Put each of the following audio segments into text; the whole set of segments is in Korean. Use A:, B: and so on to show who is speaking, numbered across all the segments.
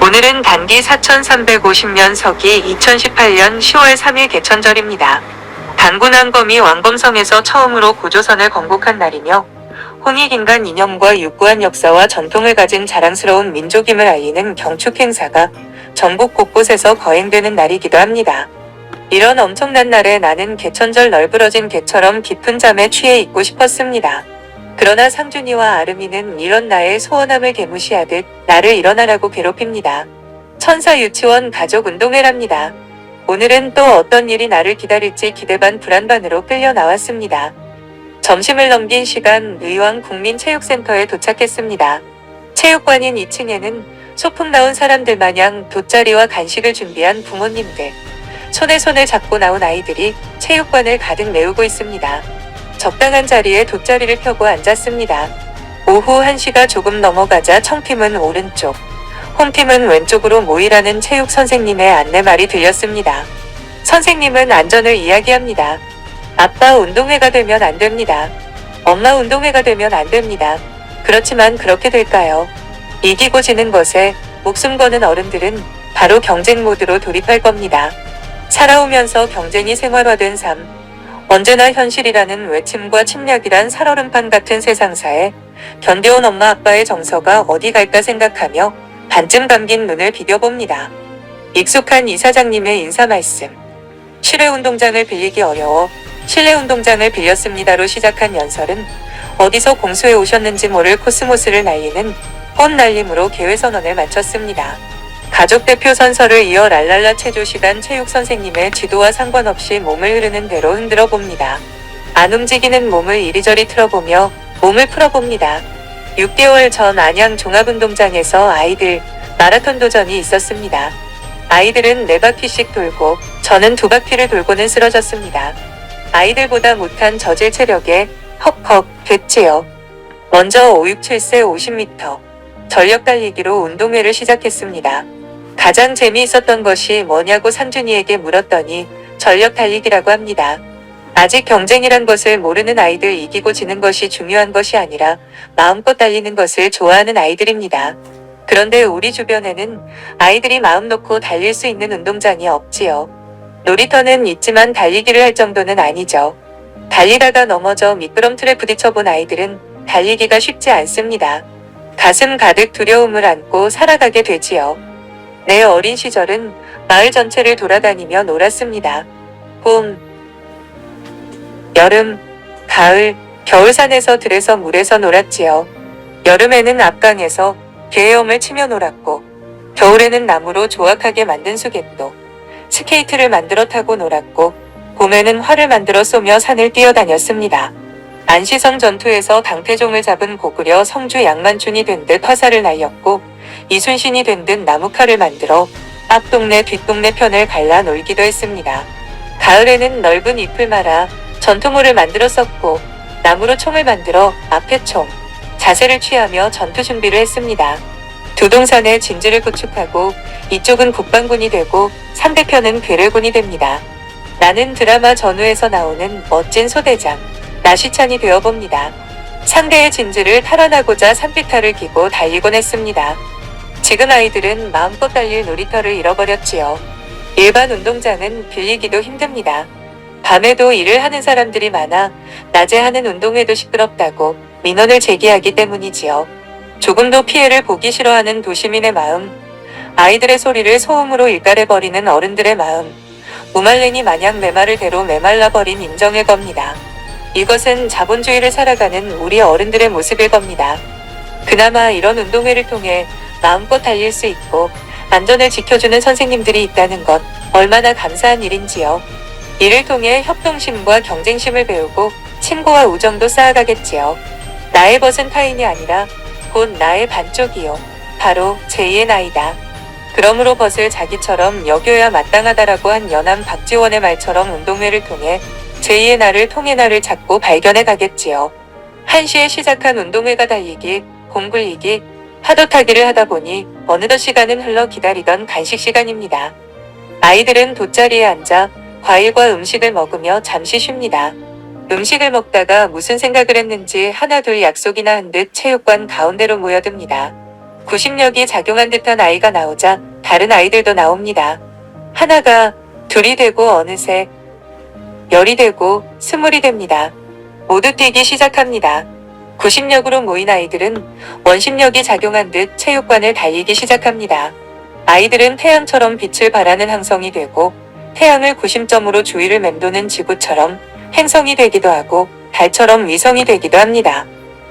A: 오늘은 단기 4350년석이 2018년 10월 3일 개천절입니다. 단군왕검이 왕검성에서 처음으로 고조선을 건국한 날이며 홍익인간 이념과 유구한 역사와 전통을 가진 자랑스러운 민족임을 알리는 경축행사가 전국 곳곳에서 거행되는 날이기도 합니다. 이런 엄청난 날에 나는 개천절 널브러진 개처럼 깊은 잠에 취해 있고 싶었습니다. 그러나 상준이와 아름이는 이런 나의 소원함을 개무시하듯 나를 일어나라고 괴롭힙니다. 천사 유치원 가족 운동회랍니다. 오늘은 또 어떤 일이 나를 기다릴지 기대 반 불안 반으로 끌려 나왔습니다. 점심을 넘긴 시간 의왕 국민체육센터에 도착했습니다. 체육관인 2층에는 소풍 나온 사람들 마냥 돗자리와 간식을 준비한 부모님들, 손에 손을 잡고 나온 아이들이 체육관을 가득 메우고 있습니다. 적당한 자리에 돗자리를 펴고 앉았습니다. 오후 1시가 조금 넘어가자 청팀은 오른쪽, 홈팀은 왼쪽으로 모이라는 체육 선생님의 안내말이 들렸습니다. 선생님은 안전을 이야기합니다. 아빠 운동회가 되면 안 됩니다. 엄마 운동회가 되면 안 됩니다. 그렇지만 그렇게 될까요? 이기고 지는 것에 목숨 거는 어른들은 바로 경쟁 모드로 돌입할 겁니다. 살아오면서 경쟁이 생활화된 삶, 언제나 현실이라는 외침과 침략이란 살얼음판 같은 세상사에 견뎌온 엄마 아빠의 정서가 어디 갈까 생각하며 반쯤 감긴 눈을 비벼봅니다. 익숙한 이사장님의 인사 말씀. 실외 운동장을 빌리기 어려워 실내 운동장을 빌렸습니다로 시작한 연설은 어디서 공수해 오셨는지 모를 코스모스를 날리는 꽃날림으로 개회선언을 마쳤습니다. 가족 대표 선서를 이어 랄랄라 체조 시간 체육 선생님의 지도와 상관없이 몸을 흐르는 대로 흔들어 봅니다. 안 움직이는 몸을 이리저리 틀어보며 몸을 풀어봅니다. 6개월 전 안양 종합운동장에서 아이들 마라톤 도전이 있었습니다. 아이들은 4바퀴씩 돌고 저는 2바퀴를 돌고는 쓰러졌습니다. 아이들보다 못한 저질 체력에 헉헉 됐지요. 먼저 567세 50m 전력 달리기로 운동회를 시작했습니다. 가장 재미있었던 것이 뭐냐고 상준이에게 물었더니 전력 달리기라고 합니다. 아직 경쟁이란 것을 모르는 아이들, 이기고 지는 것이 중요한 것이 아니라 마음껏 달리는 것을 좋아하는 아이들입니다. 그런데 우리 주변에는 아이들이 마음 놓고 달릴 수 있는 운동장이 없지요. 놀이터는 있지만 달리기를 할 정도는 아니죠. 달리다가 넘어져 미끄럼틀에 부딪혀본 아이들은 달리기가 쉽지 않습니다. 가슴 가득 두려움을 안고 살아가게 되지요. 내 어린 시절은 마을 전체를 돌아다니며 놀았습니다. 봄, 여름, 가을, 겨울 산에서 들에서 물에서 놀았지요. 여름에는 앞강에서 개헤엄을 치며 놀았고, 겨울에는 나무로 조악하게 만든 수갯도, 스케이트를 만들어 타고 놀았고, 봄에는 활을 만들어 쏘며 산을 뛰어다녔습니다. 안시성 전투에서 강태종을 잡은 고구려 성주 양만춘이 된 듯 화살을 날렸고, 이순신이 된 듯 나무칼을 만들어 앞동네 뒷동네 편을 갈라 놀기도 했습니다. 가을에는 넓은 잎을 말아 전투모를 만들어 썼고, 나무로 총을 만들어 앞에 총, 자세를 취하며 전투 준비를 했습니다. 두 동산에 진지를 구축하고 이쪽은 국방군이 되고 상대편은 괴뢰군이 됩니다. 나는 드라마 전우에서 나오는 멋진 소대장, 나시찬이 되어봅니다. 상대의 진지를 탈환하고자 산비탈을 기고 달리곤 했습니다. 지금 아이들은 마음껏 달릴 놀이터를 잃어버렸지요. 일반 운동장은 빌리기도 힘듭니다. 밤에도 일을 하는 사람들이 많아 낮에 하는 운동회도 시끄럽다고 민원을 제기하기 때문이지요. 조금도 피해를 보기 싫어하는 도시민의 마음, 아이들의 소리를 소음으로 일갈해버리는 어른들의 마음, 무말랭이 마냥 메마를 대로 메말라버린 인정일 겁니다. 이것은 자본주의를 살아가는 우리 어른들의 모습일 겁니다. 그나마 이런 운동회를 통해 마음껏 달릴 수 있고 안전을 지켜주는 선생님들이 있다는 것 얼마나 감사한 일인지요. 이를 통해 협동심과 경쟁심을 배우고 친구와 우정도 쌓아가겠지요. 나의 벗은 타인이 아니라 곧 나의 반쪽이요. 바로 제2의 나이다. 그러므로 벗을 자기처럼 여겨야 마땅하다라고 한 연암 박지원의 말처럼 운동회를 통해 제2의 나를 통의 나를 찾고 발견해 가겠지요. 1시에 시작한 운동회가 달리기, 공 굴리기, 파도 타기를 하다 보니 어느덧 시간은 흘러 기다리던 간식 시간입니다. 아이들은 돗자리에 앉아 과일과 음식을 먹으며 잠시 쉽니다. 음식을 먹다가 무슨 생각을 했는지 하나 둘 약속이나 한 듯 체육관 가운데로 모여듭니다. 구심력이 작용한 듯한 아이가 나오자 다른 아이들도 나옵니다. 하나가 둘이 되고 어느새 열이 되고 스물이 됩니다. 모두 뛰기 시작합니다. 구심력으로 모인 아이들은 원심력이 작용한 듯 체육관을 달리기 시작합니다. 아이들은 태양처럼 빛을 발하는 항성이 되고 태양을 구심점으로 주위를 맴도는 지구처럼 행성이 되기도 하고 달처럼 위성이 되기도 합니다.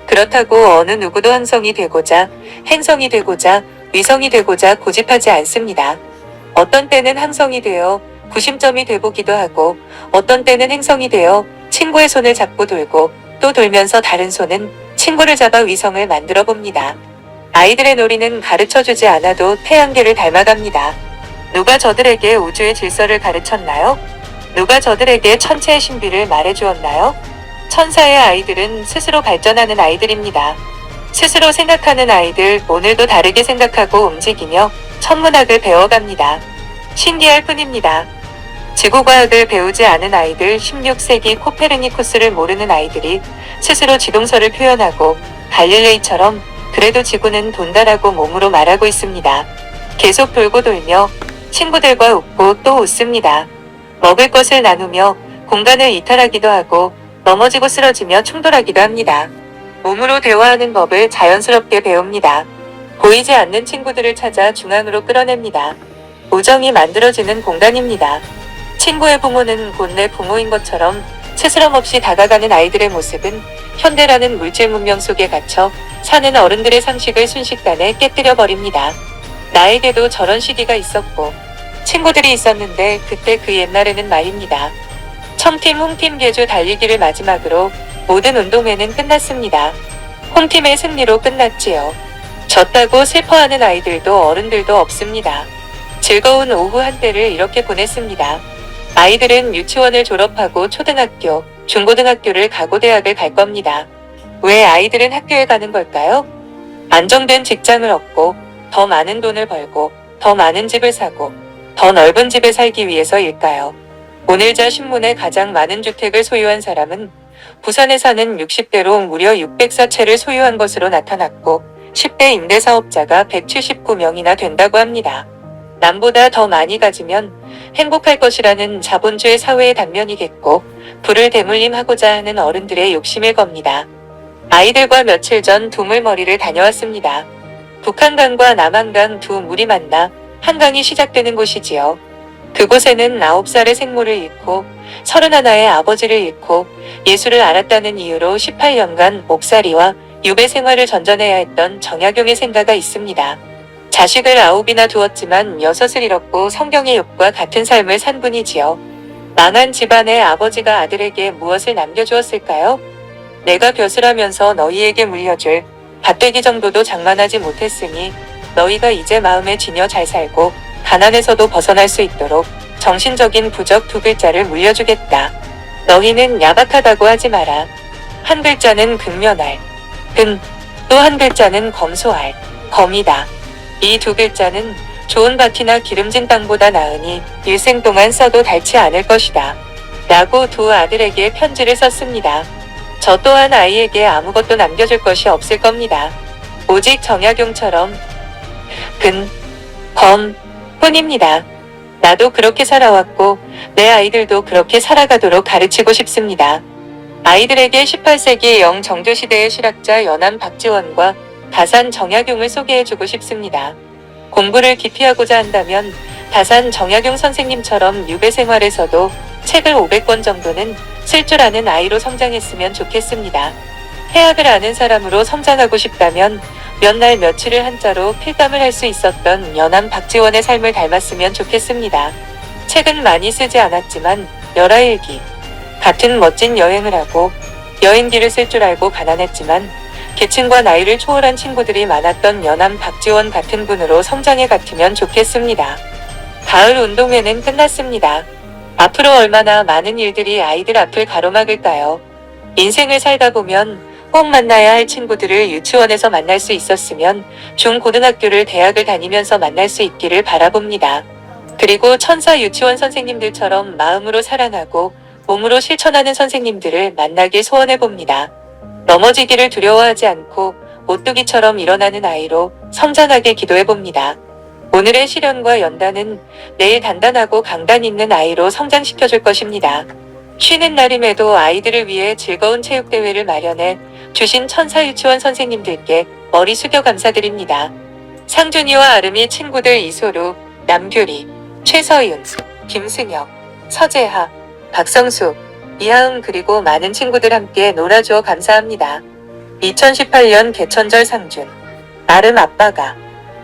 A: 그렇다고 어느 누구도 항성이 되고자 행성이 되고자 위성이 되고자 고집하지 않습니다. 어떤 때는 항성이 되어 구심점이 돼보기도 하고 어떤 때는 행성이 되어 친구의 손을 잡고 돌고 또 돌면서 다른 손은 친구를 잡아 위성을 만들어 봅니다. 아이들의 놀이는 가르쳐주지 않아도 태양계를 닮아갑니다. 누가 저들에게 우주의 질서를 가르쳤나요? 누가 저들에게 천체의 신비를 말해주었나요? 천사의 아이들은 스스로 발전하는 아이들입니다. 스스로 생각하는 아이들, 오늘도 다르게 생각하고 움직이며 천문학을 배워갑니다. 신기할 뿐입니다. 지구과학을 배우지 않은 아이들, 16세기 코페르니쿠스를 모르는 아이들이 스스로 지동설을 표현하고 갈릴레이처럼 그래도 지구는 돈다라고 몸으로 말하고 있습니다. 계속 돌고 돌며 친구들과 웃고 또 웃습니다. 먹을 것을 나누며 공간을 이탈하기도 하고 넘어지고 쓰러지며 충돌하기도 합니다. 몸으로 대화하는 법을 자연스럽게 배웁니다. 보이지 않는 친구들을 찾아 중앙으로 끌어냅니다. 우정이 만들어지는 공간입니다. 친구의 부모는 곧 내 부모인 것처럼 스스럼 없이 다가가는 아이들의 모습은 현대라는 물질 문명 속에 갇혀 사는 어른들의 상식을 순식간에 깨뜨려 버립니다. 나에게도 저런 시기가 있었고 친구들이 있었는데 그때 그 옛날에는 말입니다. 첨팀 홈팀 계주 달리기를 마지막으로 모든 운동회는 끝났습니다. 홈팀의 승리로 끝났지요. 졌다고 슬퍼하는 아이들도 어른들도 없습니다. 즐거운 오후 한때를 이렇게 보냈습니다. 아이들은 유치원을 졸업하고 초등학교, 중고등학교를 가고 대학을 갈 겁니다. 왜 아이들은 학교에 가는 걸까요? 안정된 직장을 얻고 더 많은 돈을 벌고 더 많은 집을 사고 더 넓은 집에 살기 위해서일까요? 오늘자 신문에 가장 많은 주택을 소유한 사람은 부산에 사는 60대로 무려 604채를 소유한 것으로 나타났고 10대 임대사업자가 179명이나 된다고 합니다. 남보다 더 많이 가지면 행복할 것이라는 자본주의 사회의 단면이겠고 불을 대물림하고자 하는 어른들의 욕심일 겁니다. 아이들과 며칠 전 두물머리를 다녀왔습니다. 북한강과 남한강 두 물이 만나 한강이 시작되는 곳이지요. 그곳에는 9살의 생모를 잃고 31의 아버지를 잃고 예수를 알았다는 이유로 18년간 옥살이와 유배 생활을 전전해야 했던 정약용의 생가가 있습니다. 자식을 9이나 두었지만 6을 잃었고 성경의 욥과 같은 삶을 산 분이지요. 망한 집안의 아버지가 아들에게 무엇을 남겨주었을까요? 내가 벼슬하면서 너희에게 물려줄 밭되기 정도도 장만하지 못했으니 너희가 이제 마음에 지녀 잘 살고 가난에서도 벗어날 수 있도록 정신적인 부적 2글자를 물려주겠다. 너희는 야박하다고 하지 마라. 한 글자는 근면할, 근, 또 한 글자는 검소할, 검이다. 이 2글자는 좋은 밭이나 기름진 땅보다 나으니 일생 동안 써도 닳지 않을 것이다. 라고 두 아들에게 편지를 썼습니다. 저 또한 아이에게 아무것도 남겨줄 것이 없을 겁니다. 오직 정약용처럼 근, 검 뿐입니다. 나도 그렇게 살아왔고 내 아이들도 그렇게 살아가도록 가르치고 싶습니다. 아이들에게 18세기 영정조시대의 실학자 연암 박지원과 다산 정약용을 소개해주고 싶습니다. 공부를 깊이 하고자 한다면 다산 정약용 선생님처럼 유배 생활에서도 책을 500권 정도는 쓸 줄 아는 아이로 성장했으면 좋겠습니다. 해학을 아는 사람으로 성장하고 싶다면 몇 날 며칠을 한자로 필감을 할 수 있었던 연암 박지원의 삶을 닮았으면 좋겠습니다. 책은 많이 쓰지 않았지만 열하일기 같은 멋진 여행을 하고 여행기를 쓸 줄 알고 가난했지만 계층과 나이를 초월한 친구들이 많았던 연암 박지원 같은 분으로 성장해 갔으면 좋겠습니다. 가을 운동회는 끝났습니다. 앞으로 얼마나 많은 일들이 아이들 앞을 가로막을까요? 인생을 살다 보면 꼭 만나야 할 친구들을 유치원에서 만날 수 있었으면 중고등학교를 대학을 다니면서 만날 수 있기를 바라봅니다. 그리고 천사 유치원 선생님들처럼 마음으로 사랑하고 몸으로 실천하는 선생님들을 만나길 소원해봅니다. 넘어지기를 두려워하지 않고 오뚜기처럼 일어나는 아이로 성장하게 기도해봅니다. 오늘의 시련과 연단은 내일 단단하고 강단 있는 아이로 성장시켜줄 것입니다. 쉬는 날임에도 아이들을 위해 즐거운 체육대회를 마련해 주신 천사유치원 선생님들께 머리 숙여 감사드립니다. 상준이와 아름이 친구들 이소루, 남규리, 최서윤, 김승혁, 서재하, 박성수, 이하응 그리고 많은 친구들 함께 놀아주어 감사합니다. 2018년 개천절 상준. 아름 아빠가